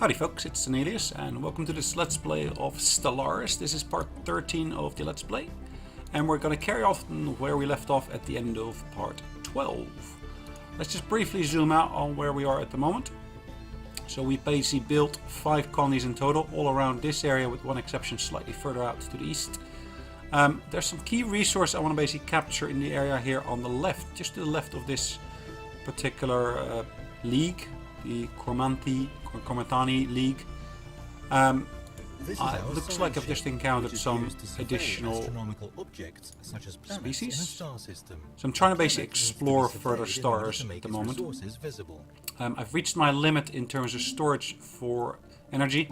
Howdy folks, it's Sonelias and welcome to this Let's Play of Stellaris. This is part 13 of the Let's Play and we're going to carry on where we left off at the end of part 12. Let's just briefly zoom out on where we are at the moment. So we basically built 5 colonies in total all around this area, with one exception slightly further out to the east. There's some key resource I want to basically capture in the area here on the left, just to the left of this particular league, the Cormantani League. Looks like I've just encountered some additional species. So I'm trying to basically explore further stars at the moment. I've reached my limit in terms of storage for energy,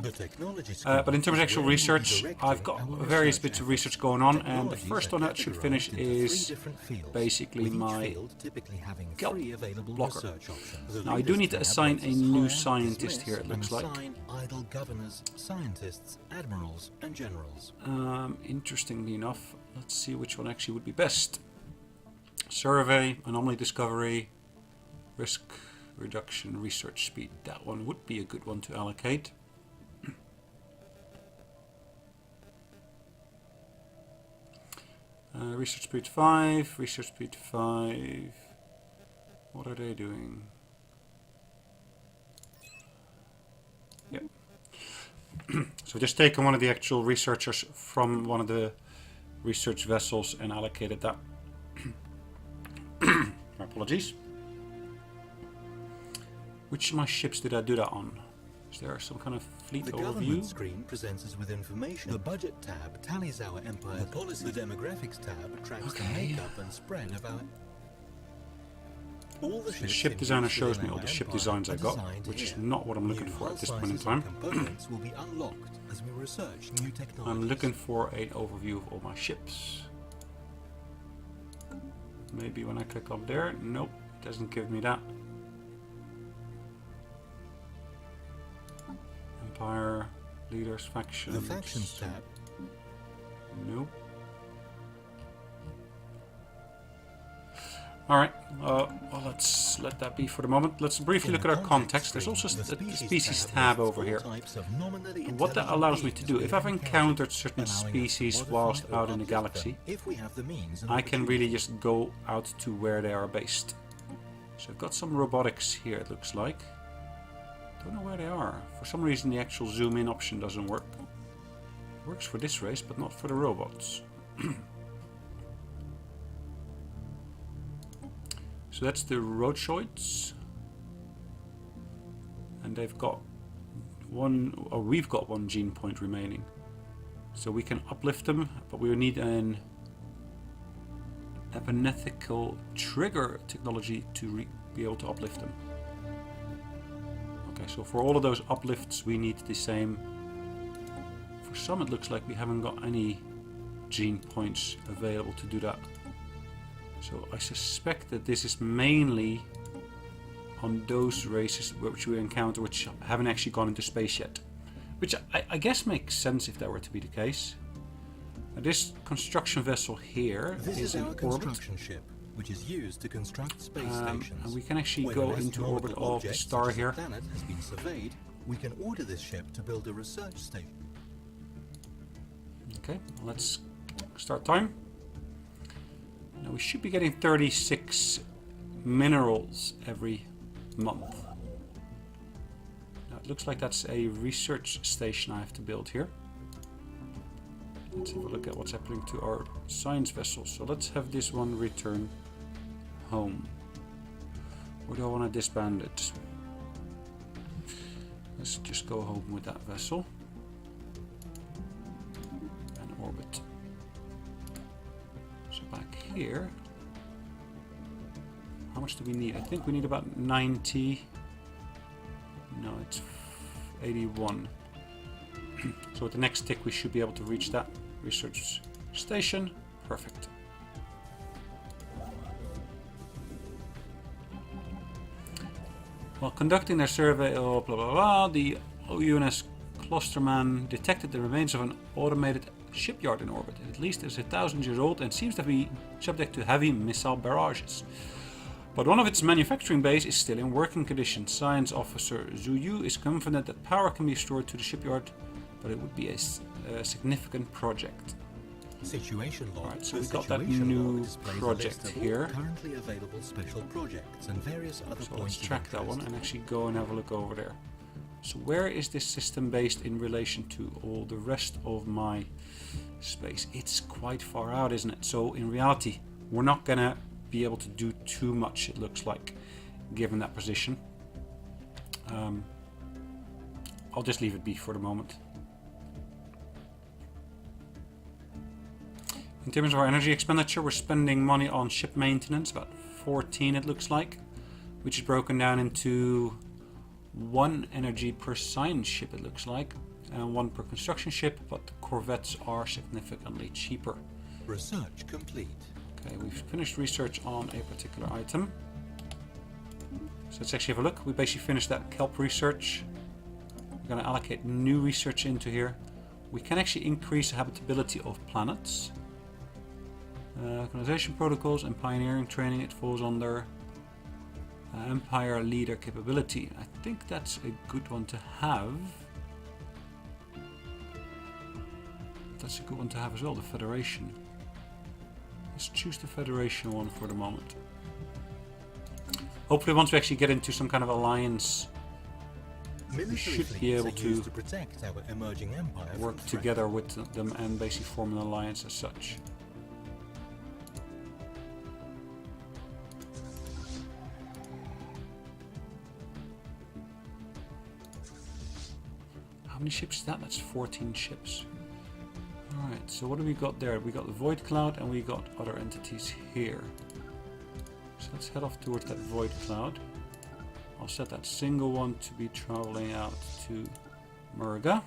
but in terms of actual research, I've got various bits of research going on, and the first one that should finish is basically my kelp blocker. Now I do need to assign a new scientist here, it looks like. Interestingly enough, let's see which one actually would be best. Survey, anomaly discovery, risk reduction, research speed. That one would be a good one to allocate. Research speed 5, research speed 5. What are they doing? Yep. So just taken one of the actual researchers from one of the research vessels and allocated that. My apologies. Which of my ships did I do that on? Is there some kind of fleet overview? The government screen presents us with information. The budget tab tallies our empire policy. The demographics tab tracks the makeup and spread of our... All the ship designer shows me all the ship designs I got, which is not what I'm looking for at this point in time. Components will be unlocked as we research new technologies. I'm looking for an overview of all my ships. Maybe when I click up there, nope, it doesn't give me that. Empire, leaders, factions. The factions tab. Nope. Alright, well, let's let that be for the moment. Let's briefly look at our context. There's also a species tab over here. And what that allows me to do, if I've encountered certain species whilst out in the galaxy, I can really just go out to where they are based. So I've got some robotics here, it looks like. Don't know where they are. For some reason the actual zoom in option doesn't work. It works for this race, but not for the robots. So that's the Rochoids. And they've got one, or we've got one gene point remaining. So we can uplift them, but we need an epigenetical trigger technology to be able to uplift them. So for all of those uplifts we need the same. For some it looks like we haven't got any gene points available to do that. So I suspect that this is mainly on those races which we encounter which haven't actually gone into space yet. Which I guess makes sense if that were to be the case. Now this construction vessel here is in orbit. Ship, which is used to construct space stations. And we can actually go into orbit of the star here. Planet has been surveyed. We can order this ship to build a research station. Okay, let's start time. Now we should be getting 36 minerals every month. Now it looks like that's a research station I have to build here. Let's have a look at what's happening to our science vessels. So let's have this one return home. Or do I want to disband it? Let's just go home with that vessel. And orbit. So back here. How much do we need? I think we need about 90. No, it's 81. So with the next tick we should be able to reach that research station. Perfect. While conducting their survey of blah blah blah, the UNS Klosterman detected the remains of an automated shipyard in orbit. It at least is 1,000 years old and seems to be subject to heavy missile barrages. But one of its manufacturing base is still in working condition. Science officer Zhu Yu is confident that power can be restored to the shipyard, but it would be a significant project. Situation log. Alright, so we got that new project here. Currently available special projects and various other So points let's of track that interest. one and actually go and have a look over there. So where is this system based in relation to all the rest of my space? It's quite far out, isn't it? So in reality, we're not gonna be able to do too much, it looks like, given that position. I'll just leave it be for the moment. In terms of our energy expenditure, we're spending money on ship maintenance, about 14 it looks like, which is broken down into 1 energy per science ship it looks like, and 1 per construction ship, but the corvettes are significantly cheaper. Research complete. Okay, we've finished research on a particular item. So let's actually have a look. We basically finished that kelp research. We're going to allocate new research into here. We can actually increase habitability of planets. Colonization protocols and pioneering training, it falls under Empire leader capability. I think that's a good one to have. That's a good one to have as well, the Federation. Let's choose the Federation one for the moment. Hopefully once we actually get into some kind of alliance, we should be able to protect our emerging empire work together with them and basically form an alliance as such. How many ships is that? That's 14 ships. Alright, so what do we got there? We got the Void Cloud and we got other entities here. So let's head off towards that Void Cloud. I'll set that single one to be traveling out to Murga.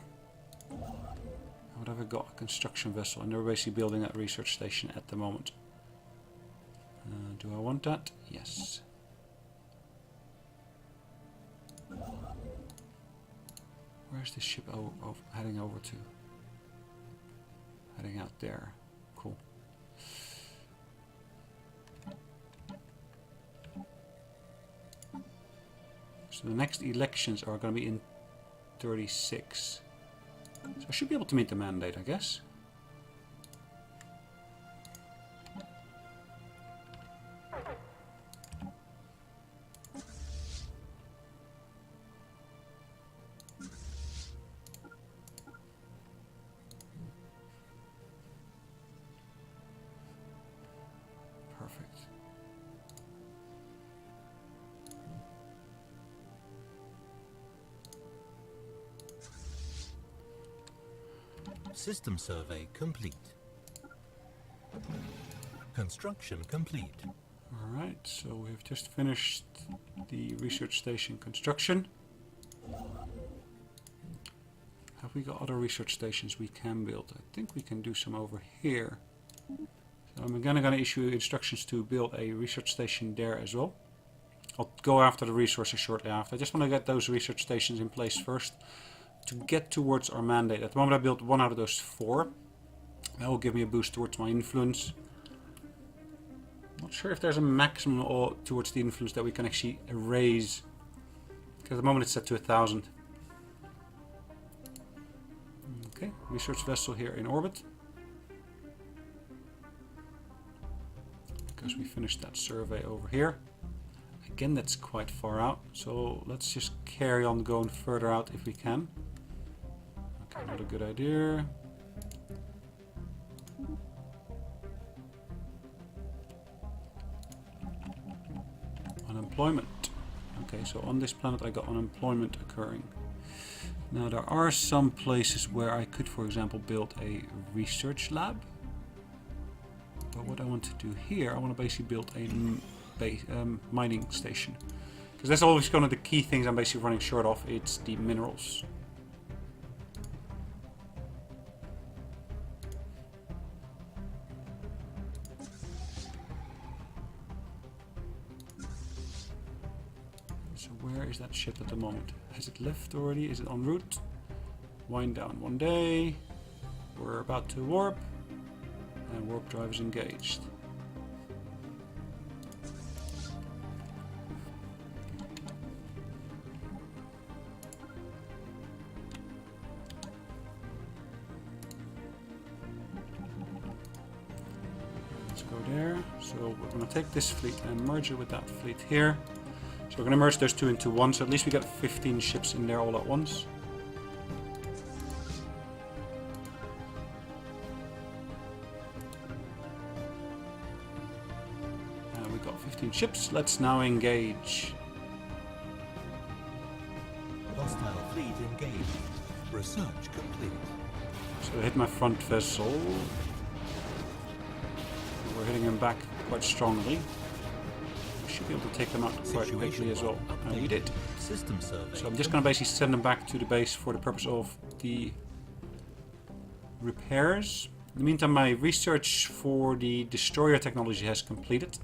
What have I got? A construction vessel, and they're basically building that research station at the moment. Do I want that? Yes. Where's this ship heading over to? Heading out there. Cool. So the next elections are going to be in 36. So I should be able to meet the mandate, I guess. Perfect. System survey complete. Construction complete. Alright, so we've just finished the research station construction. Have we got other research stations we can build? I think we can do some over here. So I'm gonna issue instructions to build a research station there as well. I'll go after the resources shortly after. I just want to get those research stations in place first to get towards our mandate. At the moment I built 1 out of those 4. That will give me a boost towards my influence. Not sure if there's a maximum or towards the influence that we can actually erase, because at the moment it's set to 1000. Okay, research vessel here in orbit. Because we finished that survey over here. Again, that's quite far out, so let's just carry on going further out if we can. Okay, not a good idea. Unemployment. Okay, so on this planet I got unemployment occurring. Now there are some places where I could, for example, build a research lab. But what I want to do here, I want to basically build a mining station. Because that's always one of the key things I'm basically running short of. It's the minerals. So where is that ship at the moment? Has it left already? Is it en route? Wind down 1 day. We're about to warp. And warp drive is engaged. Go there. So we're going to take this fleet and merge it with that fleet here. So we're going to merge those two into one, so at least we get 15 ships in there all at once. We got 15 ships. Let's now engage. Hostile fleet engaged. Research complete. So I hit my front vessel. We're hitting him back quite strongly. We should be able to take them out quite quickly as well. And we did. System survey. So I'm just going to basically send them back to the base for the purpose of the repairs. In the meantime, my research for the destroyer technology has completed.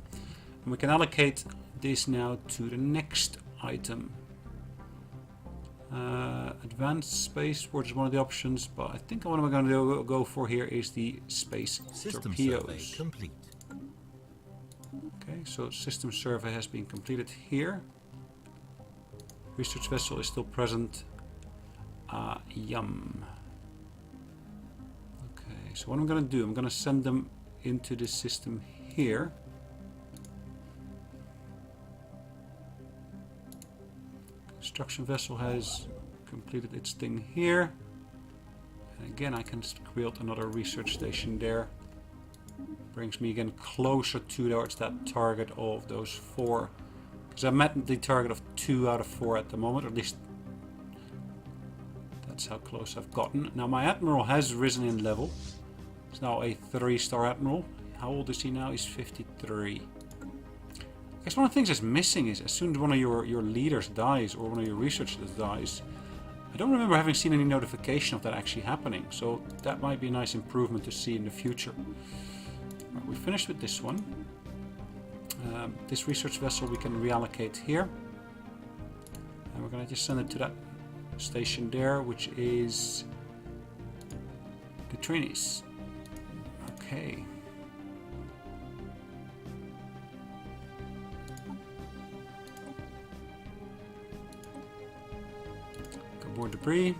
And we can allocate this now to the next item. Advanced spaceport is one of the options, but I think what I'm going to go for here is the space System torpedoes. survey complete. Okay, so system survey has been completed here. Research vessel is still present. Yum. Okay, so what I'm going to do, I'm going to send them into the system here. Construction vessel has completed its thing here. And again, I can create another research station there. Brings me again closer towards that target of those 4. Because I met the target of 2 out of 4 at the moment, or at least that's how close I've gotten. Now my admiral has risen in level. He's now a 3-star admiral. How old is he now? He's 53. I guess one of the things that's missing is as soon as one of your leaders dies or one of your researchers dies, I don't remember having seen any notification of that actually happening. So that might be a nice improvement to see in the future. Right, we finished with this one. This research vessel we can reallocate here. And we're going to just send it to that station there, which is the trainees. Okay. Board debris.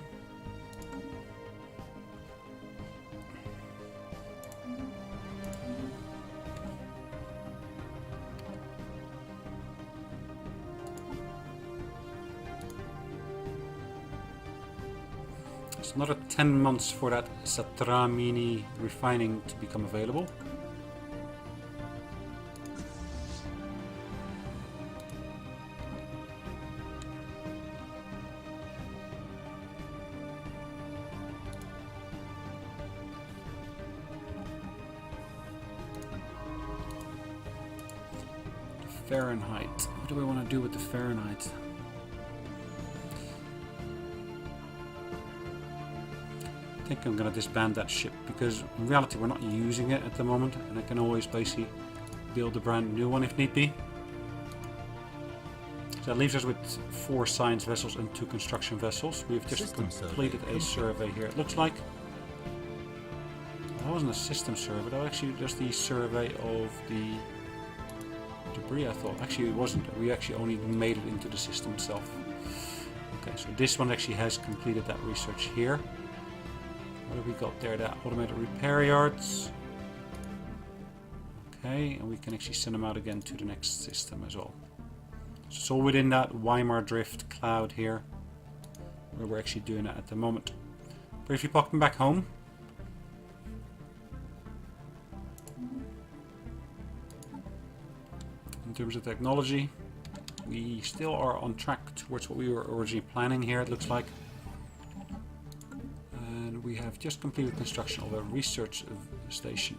It's another 10 months for that Satramini refining to become available. Fahrenheit. What do we want to do with the Fahrenheit? I think I'm going to disband that ship because in reality we're not using it at the moment, and I can always basically build a brand new one if need be. So that leaves us with 4 science vessels and 2 construction vessels. We've just completed a survey here. It looks like that wasn't a system survey, that was actually just the survey of the debris, I thought. Actually it wasn't. We actually only made it into the system itself. Okay, so this one actually has completed that research here. What have we got there? That automated repair yards. Okay, and we can actually send them out again to the next system as well. So it's all within that Weimar drift cloud here, where we're actually doing that at the moment. Briefly pop them back home. In terms of technology, we still are on track towards what we were originally planning here, it looks like. And we have just completed construction of a research station.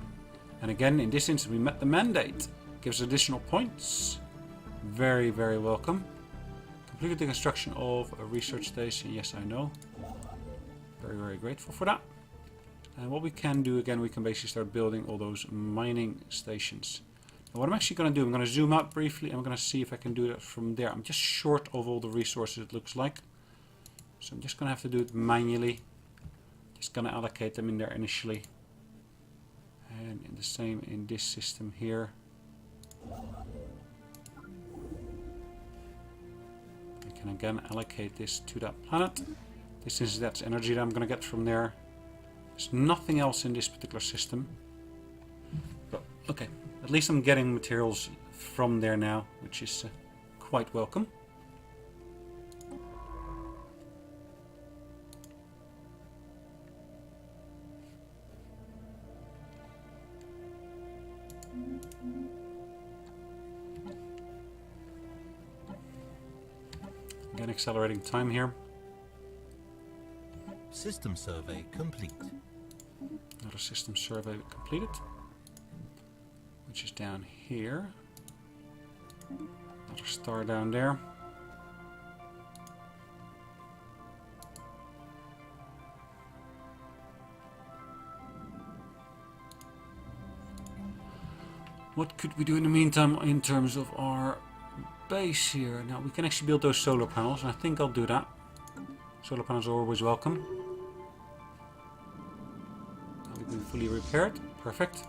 And again, in this instance, we met the mandate. Gives additional points. Very, very welcome. Completed the construction of a research station. Yes, I know. Very, very grateful for that. And what we can do, again, we can basically start building all those mining stations. Now, what I'm actually going to do, I'm going to zoom out briefly, and I'm going to see if I can do that from there. I'm just short of all the resources, it looks like. So I'm just going to have to do it manually. Just going to allocate them in there initially. And in the same in this system here. I can again allocate this to that planet. This is that's energy that I'm going to get from there. There's nothing else in this particular system. But, okay. At least I'm getting materials from there now, which is quite welcome. Again, accelerating time here. System survey complete. Another system survey completed, which is down here. Another star down there. What could we do in the meantime in terms of our base here? Now we can actually build those solar panels, and I think I'll do that. Solar panels are always welcome. Now we've been fully repaired. Perfect.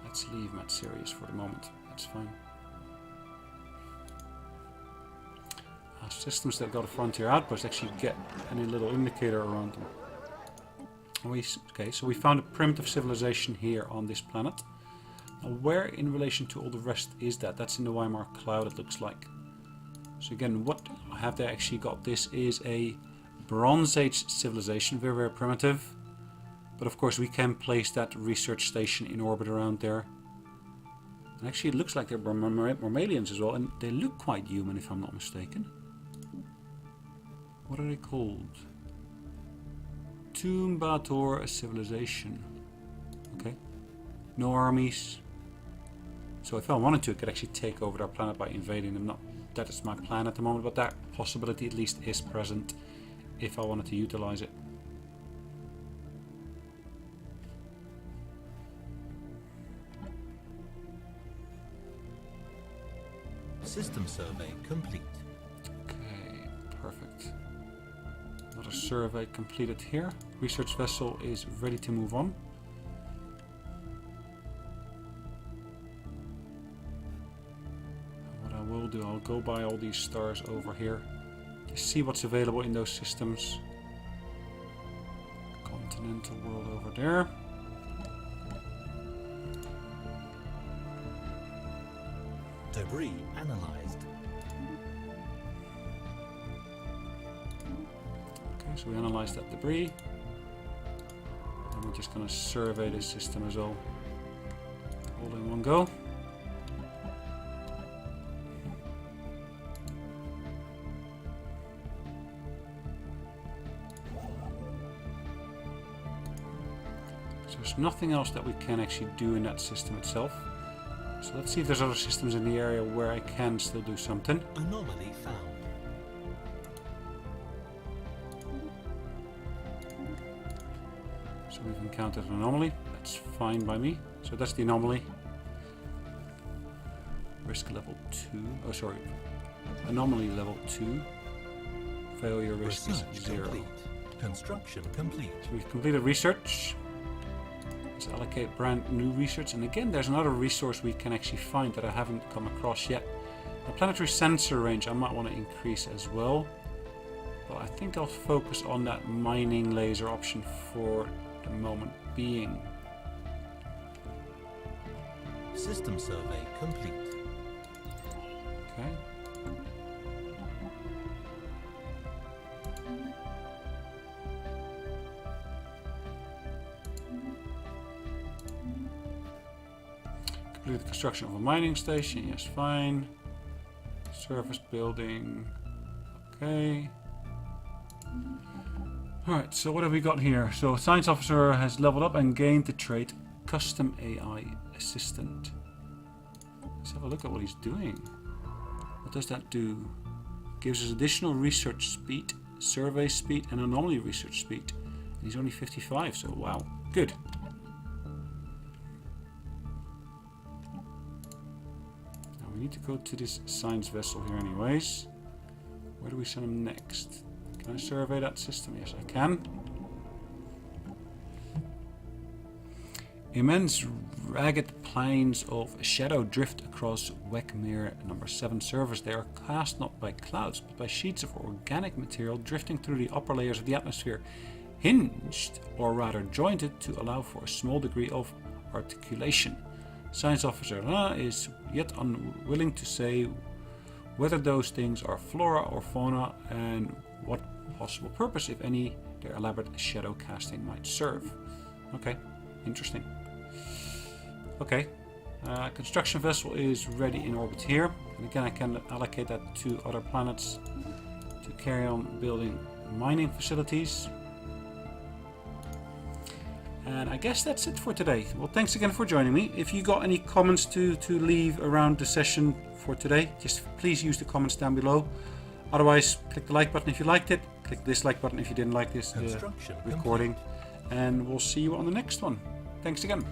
Let's leave Mat Sirius for the moment. That's fine. Systems that got a frontier outpost actually get any little indicator around them. Okay, so we found a primitive civilization here on this planet. Now where in relation to all the rest is that? That's in the Weimar cloud, it looks like. So again, what have they actually got? This is a Bronze Age civilization, very, very primitive. But of course we can place that research station in orbit around there. And actually it looks like they're mammalians as well, and they look quite human if I'm not mistaken. What are they called? Tumbator civilization. Okay. No armies. So if I wanted to, I could actually take over their planet by invading them. Not that it's my plan at the moment, but that possibility at least is present if I wanted to utilize it. System survey complete. Okay, perfect. Another survey completed here. Research vessel is ready to move on. What I will do, I'll go by all these stars over here to see what's available in those systems. Continental world over there. Debris analyzed. Okay, so we analyzed that debris. And we're just going to survey this system as well. All in one go. So there's nothing else that we can actually do in that system itself. So let's see if there's other systems in the area where I can still do something. Anomaly found. So we've encountered an anomaly. That's fine by me. So that's the anomaly. Risk level 2. Oh, sorry. Anomaly level 2. Failure risk is 0. Complete. Construction complete. So we've completed research. Let's allocate brand new research, and again there's another resource we can actually find that I haven't come across yet. The planetary sensor range I might want to increase as well, but I think I'll focus on that mining laser option for the moment being. System survey complete. Okay. Complete the construction of a mining station, yes, fine. Service building, okay. Alright, so what have we got here? So science officer has leveled up and gained the trait custom AI assistant. Let's have a look at what he's doing. What does that do? Gives us additional research speed, survey speed, and anomaly research speed. And he's only 55, so wow, good. We need to go to this science vessel here anyways. Where do we send him next? Can I survey that system? Yes, I can. Immense ragged plains of shadow drift across Wegmere number 7 surface. They are cast not by clouds, but by sheets of organic material drifting through the upper layers of the atmosphere. hinged, or rather jointed to allow for a small degree of articulation. Science officer is yet unwilling to say whether those things are flora or fauna and what possible purpose, if any, their elaborate shadow casting might serve. Okay, interesting. Okay, construction vessel is ready in orbit here. And again, I can allocate that to other planets to carry on building mining facilities. And I guess that's it for today. Well, thanks again for joining me. If you got any comments to leave around the session for today, just please use the comments down below. Otherwise, click the like button if you liked it. Click the dislike button if you didn't like this recording. And we'll see you on the next one. Thanks again.